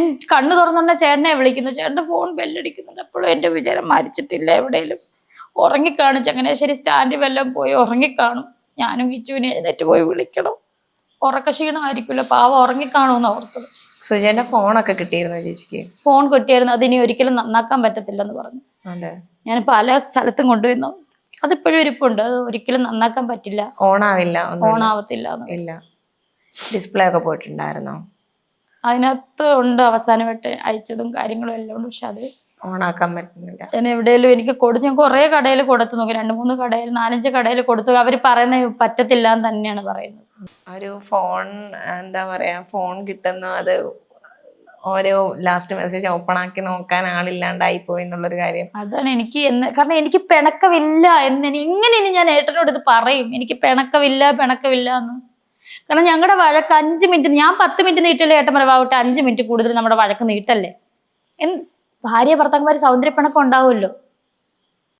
ഞാൻ കണ്ണു തുറന്നുകൊണ്ട് ചേട്ടനെ വിളിക്കുന്നു, ചേട്ടൻ്റെ ഫോൺ ബെല്ലടിക്കുന്നുണ്ട്. അപ്പോഴും എൻ്റെ വിചാരം മരിച്ചിട്ടില്ല, എവിടെയെങ്കിലും ഉറങ്ങിക്കാണും. ചങ്ങനാശ്ശേരി സ്റ്റാൻഡിൽ വല്ലതും പോയി ഉറങ്ങിക്കാണും. ഞാനും വിച്ചുവിനെ എഴുന്നേറ്റ് പോയി വിളിക്കണം. ഉറക്കക്ഷീണമായിരിക്കുമല്ലോ, പാവം ഉറങ്ങിക്കാണുമെന്ന് ഓർത്തത്. സുജേന്റെ ഫോണൊക്കെ കിട്ടിയിരുന്നു ചേച്ചിക്ക്? ഫോൺ കിട്ടിയായിരുന്നു, അതിനി ഒരിക്കലും നന്നാക്കാൻ പറ്റത്തില്ലെന്ന് പറഞ്ഞു. ഞാൻ പല സ്ഥലത്തും കൊണ്ടുവന്നു, അതിപ്പോഴും ഇരിപ്പുണ്ട്. അത് ഒരിക്കലും നന്നാക്കാൻ പറ്റില്ല, ഓണാവത്തില്ല. ഇല്ല. ഡിസ്പ്ലേ ഒക്കെ പോയിട്ടുണ്ടായിരുന്നോ? അതിനകത്ത് ഉണ്ട്, അവസാനമായിട്ട് അയച്ചതും കാര്യങ്ങളും എല്ലാം ഉണ്ട്. പക്ഷെ അത് ഓണാക്കാൻ പറ്റുന്നില്ല. ഞാൻ എവിടെയെങ്കിലും എനിക്ക് കൊടുത്തു, ഞാൻ കുറേ കടയിൽ കൊടുത്തു നോക്കി, 2-3 കടയിൽ 4-5 കടയിൽ കൊടുത്തു. അവർ പറയുന്നത് പറ്റത്തില്ല എന്ന് തന്നെയാണ് പറയുന്നത്. ഒരു ഫോൺ എന്താ പറയാ, ഫോൺ കിട്ടുന്നു, അത് ഓരോ ലാസ്റ്റ് മെസ്സേജ് ഓപ്പൺ ആക്കി നോക്കാൻ ആളില്ലാണ്ടായി പോയി എന്നുള്ളൊരു കാര്യം. അതാണ് എനിക്ക് കാരണം എനിക്ക് പിണക്കമില്ല എങ്ങനെ ഇനി ഞാൻ ഏട്ടനോട് ഇത് പറയും? എനിക്ക് പിണക്കമില്ല എന്ന്. കാരണം ഞങ്ങളുടെ വഴക്ക് 5 മിനിറ്റ്, ഞാൻ 10 മിനിറ്റ് നീട്ടല്ലേ ഏട്ടൻ പറവാവട്ടെ, 5 മിനിറ്റ് കൂടുതൽ നമ്മുടെ വഴക്ക് നീട്ടല്ലേ. ഭാര്യ ഭർത്താക്കന്മാർ സൗന്ദര്യപ്പിണക്കം ഉണ്ടാവുമല്ലോ.